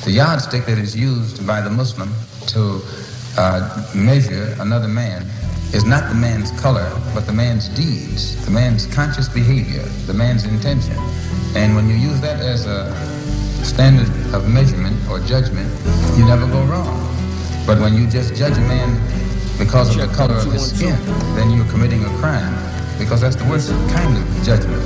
The yardstick that is used by the Muslim to measure another man is not the man's color, but the man's deeds, the man's conscious behavior, the man's intention. And when you use that as a standard of measurement or judgment, you never go wrong. But when you just judge a man because of the color of his skin, then you're committing a crime, because that's the worst kind of judgment.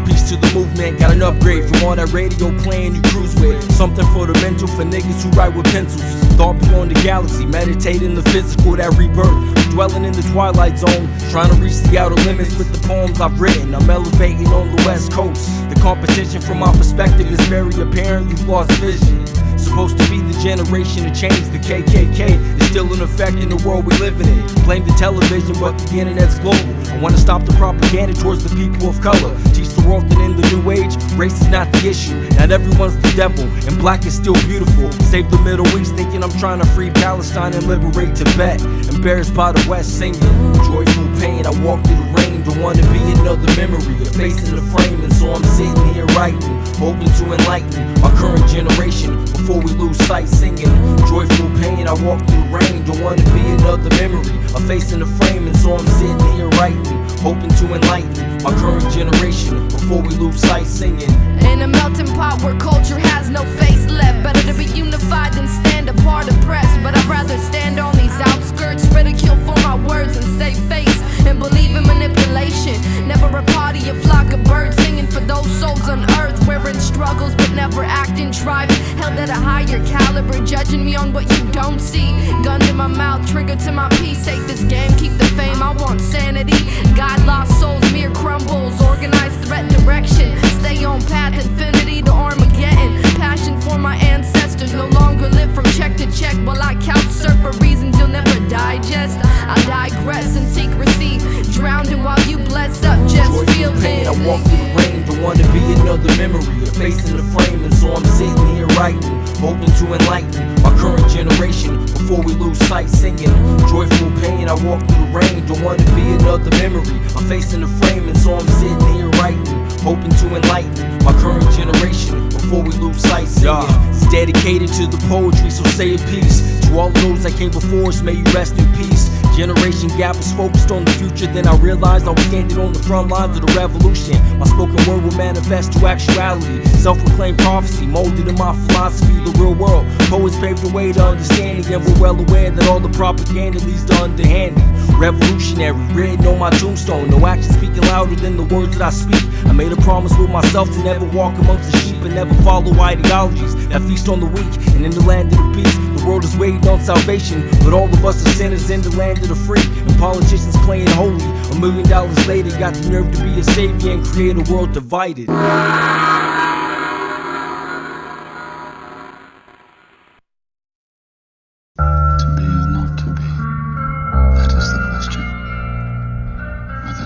Peace to the movement, got an upgrade from all that radio playing you cruise with. Something for the mental, for niggas who write with pencils. Thought beyond the galaxy, meditating the physical, that rebirth. Dwelling in the twilight zone, trying to reach the outer limits with the poems I've written. I'm elevating on the west coast. The competition from my perspective is very apparent, you've lost vision. Supposed to be the generation to change. The KKK is still in effect in the world we living in. Blame the television, but the internet's global. I wanna stop the propaganda towards the people of color. Teach the world that in the new age, race is not the issue. Not everyone's the devil, and black is still beautiful. Save the Middle East, thinking I'm trying to free Palestine and liberate Tibet. Embarrassed by the West, singing joyful pain. I walk through the rain, don't wanna be another memory, a face in the frame. And so I'm sitting here writing, hoping to enlighten my current generation before we lose sight, singing joyful pain. I walk through the rain, don't wanna be another memory, a face in the frame. And so I'm sitting here writing, hoping to enlighten my current generation before we lose sight, singing. In a melting pot where culture has no face left, better to be unified than stand apart oppressed. But I'd rather stand on these outskirts, ridicule for my words and save face, and believe in manipulation. Never a party, a flock of birds singing for those souls on earth. We're in struggles but never acting tribe, held at a higher caliber, judging me on what you don't see. Gun in my mouth, trigger to my peace. Take this game, keep the fame, I want sanity. God lost souls, mere crumbles, organized threat direction. Stay on path, infinity to Armageddon. Passion for my ancestors, no longer live from check to check. While I couch surf for reasons you'll never digest. I digress in secrecy, drowning while you bless up, just feel pain. I walk through the rain, don't wanna be another memory, a face in the frame. And so I'm sitting here writing, hoping to enlighten my current generation before we lose sight, singing joyful pain. I walk through the rain, don't wanna be another memory, a face in the frame. And so I'm sitting here writing, hoping to enlighten my current generation before we lose sight, singing. It's dedicated to the poetry, so say a piece. To all those that came before us, may you rest in peace. Generation gap was focused on the future, then I realized I was standing on the front lines of the revolution. My spoken word will manifest to actuality. Self-proclaimed prophecy, molded in my philosophy, the real world. Poets paved the way to understanding, and we're well aware that all the propaganda leads to underhanding. Revolutionary, written on my tombstone. No action speaking louder than the words that I speak. I made a promise with myself to never walk amongst the sheep and never follow ideologies that feast on the weak. And in the land of the beast, the world is waiting on salvation, but all of us are sinners in the land of the free. And politicians playing holy. $1 million later, got the nerve to be a savior and create a world divided.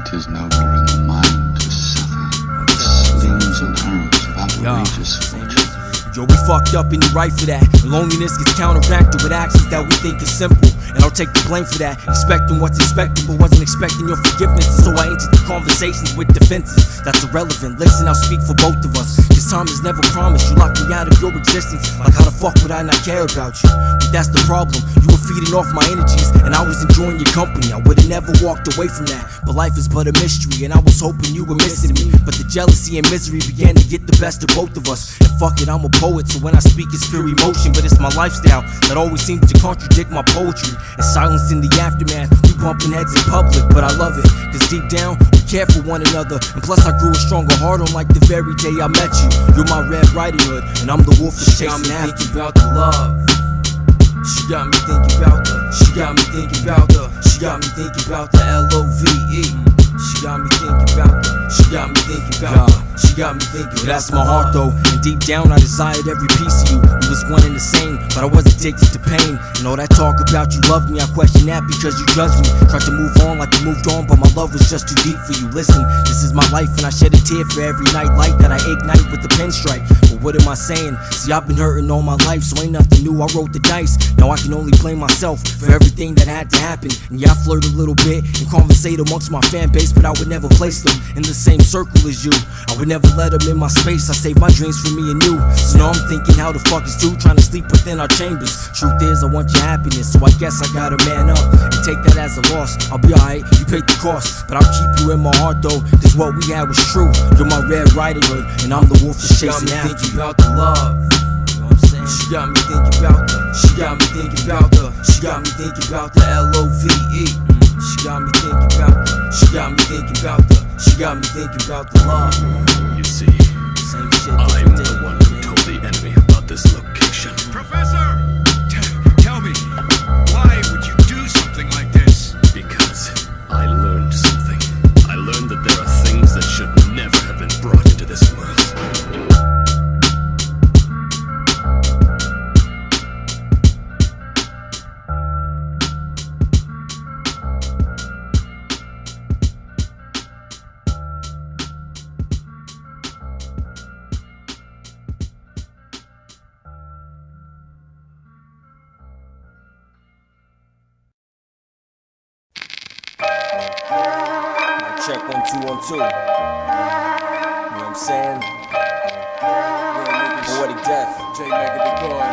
Tis nobler in the mind to suffer the slings and currents of outrageous fortune. Yo, we fucked up and you're right for that. Loneliness gets counteracted with actions that we think is simple, and I'll take the blame for that. Expecting what's expected, but wasn't expecting your forgiveness. And so I entered the conversations with defenses. That's irrelevant, listen, I'll speak for both of us. Cause time is never promised, you locked me out of your existence. Like how the fuck would I not care about you? But that's the problem, you were feeding off my energies, and I was enjoying your company. I would've never walked away from that, but life is but a mystery, and I was hoping you were missing me. But the jealousy and misery began to get the best of both of us. And fuck it, I'm a poet, so when I speak it's pure emotion. But it's my lifestyle that always seems to contradict my poetry. And silence in the aftermath, we bumping heads in public, but I love it, cause deep down we care for one another. And plus I grew a stronger heart on like the very day I met you. You're my Red Riding Hood, and I'm the wolf that's chasing after. Thinking about the love. She got me thinking about the, she got me thinking about the, she got me thinking about the L-O-V-E. She got me thinking about the, she got me thinking about the, she got me thinking. That's my heart though, and deep down I desired every piece of you. We was one and the same, but I was addicted to pain. And all that talk about you loved me, I question that because you judged me. Tried to move on like you moved on, but my love was just too deep for you. Listen, this is my life and I shed a tear for every night light that I ignite with the pinstripe. But what am I saying? See, I've been hurting all my life, so ain't nothing new, I rolled the dice. Now I can only blame myself for everything that had to happen. And yeah, I flirt a little bit and conversate amongst my fan base, but I would never place them in the same circle as you. I would never let them in my space, I save my dreams for me and you. So now I'm thinking, how the fuck is two trying to sleep within our chambers? Truth is, I want your happiness, so I guess I gotta man up and take that as a loss. I'll be alright, you paid the cost, but I'll keep you in my heart though, cause what we had was true. You're my Red Riding Hood, and I'm the wolf that's chasing after you. Thinking about the love, you know what I'm saying? She got me thinking about the, she got me thinking about the, she got me thinking about the LOVE. She got me thinking about the, she got me thinking about the, she got me thinking about the love. You see, Same shit, I'm the one who told the enemy about this location. Professor! Tell me, why would you do something like this? Because I learned something. I learned that there are things that should never have been brought into this world. Check 1 2 1 2. You know what I'm saying? Poetic death. JMEGA the God.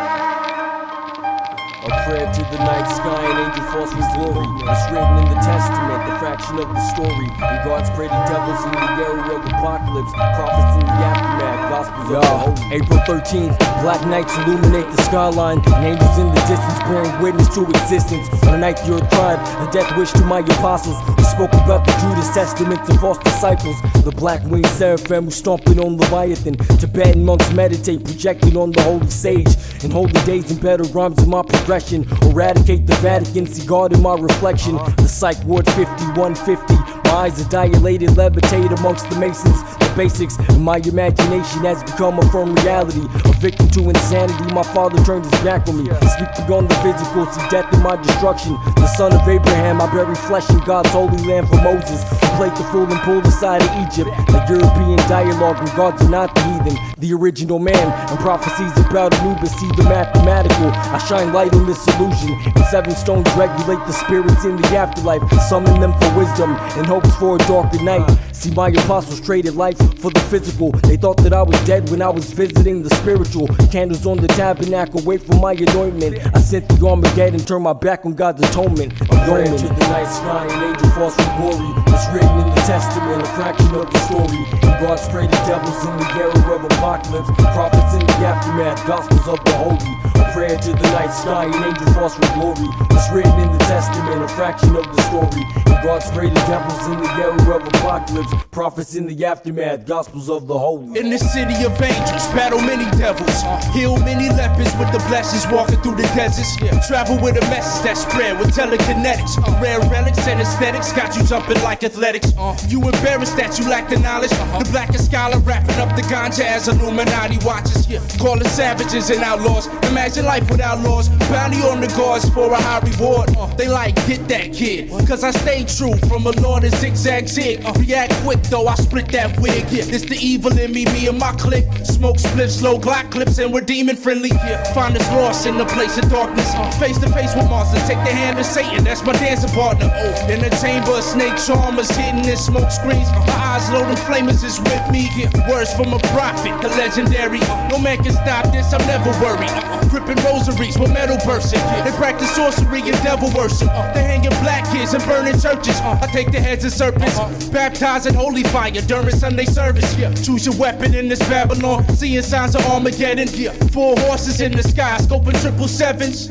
A prayer to the night sky and angel falls with glory. It's written in the testament, the fraction of the story. And God's created devils in the era of apocalypse, prophets in the aftermath, gospels of the holy. April 13th, black nights illuminate the skyline, and angels in the distance bearing witness to existence. On the night the earth cried, a death wish to my apostles, who spoke about the Judas testaments and false disciples. The black-winged seraphim who stomping on Leviathan. Tibetan monks meditate, projecting on the holy sage. In holy days and better rhymes in my progression. Eradicate the Vatican, see God in my reflection. The psych ward 5150. My eyes are dilated, levitate amongst the masons. The basics in my imagination has become a firm reality. A victim to insanity, my father turned his back on me. Speak beyond the physical, see death in my destruction. The son of Abraham, I bury flesh in God's holy land for Moses, who played the fool and pulled aside of Egypt. Like European dialogue when gods are not the heathen. The original man and prophecies about Anubis, see the mathematical. I shine light on this illusion, and 7 stones regulate the spirits in the afterlife. Summon them for wisdom and hopes for a darker night. See, my apostles traded life for the physical. They thought that I was dead when I was visiting the spiritual. Candles on the tabernacle, wait for my anointment. I sent the Armageddon, turn my back on God's atonement. I'm going to the night sky, an angel falls from glory. It's written in the testament, a fraction of the story. And God's created devils in the era of apocalypse, prophets in the aftermath, gospels of the holy. A prayer to the night sky, an angel falls from glory. It's written in the testament, a fraction of the story. And God's created devils in the era of apocalypse, prophets in the aftermath, gospels of the holy. In the city of angels, battle many devils, heal many lepers with the blessings, walking through the deserts. Travel with a message that spread with telekinetics. Rare relics and aesthetics got you jumping like athletics. You embarrassed that you lack the knowledge. The blackest scholar wrapping up the ganja as Illuminati watches. Call it savages and outlaws. Imagine life without laws. Bounty on the guards for a high reward. They like, get that kid, cause I stay true from a law to zigzag zig. React quick though, I split that wig. It's the evil in me and my clique. Smoke spliffs, slow Glock clips, and we're demon friendly. Find us lost in the place of darkness. Face to face with monsters, take the hand of Satan, that's my dancing partner. In the chamber of snake charmers, hitting in smoke screens. My eyes loading flamers is with me. Words from a prophet, the legendary. No man can stop this, I'm never worried. Gripping rosaries with metal bursting. They practice sorcery and devil worship. They hanging black kids and burning churches. I take the heads of serpents, baptize in holy fire during Sunday service. Choose your weapon in this Babylon, seeing signs of Armageddon. 4 horses in the sky, scoping 777s.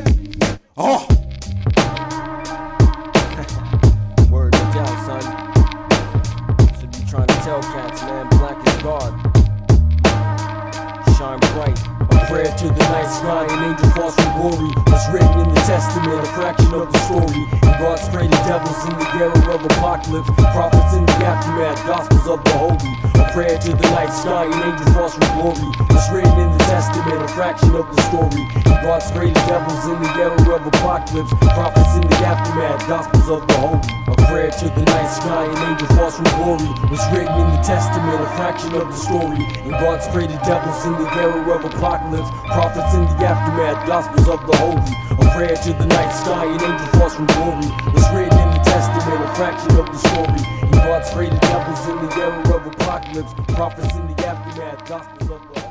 Word down, son. So be trying to tell cats, man, black is God. Shine bright. A prayer to the night sky, an angel falls from glory. It's written in the testament, a fraction of the story. And God's created devils in the era of apocalypse, prophets in the aftermath, gospels of the holy. A prayer to the night sky, an angel falls from glory. It's written in the testament, a fraction of the story. And God's created devils in the era of apocalypse, prophets in the aftermath, gospels of the holy. A prayer to the night sky, an angel falls from glory. Was written in the testament, a fraction of the story. And God's created devils in the era of apocalypse. Prophets in the aftermath, gospels of the holy. A prayer to the night sky, an angel falls from glory. Was written in the testament, a fraction of the story. And God's created devils in the era of apocalypse. Prophets in the aftermath, gospels of the holy.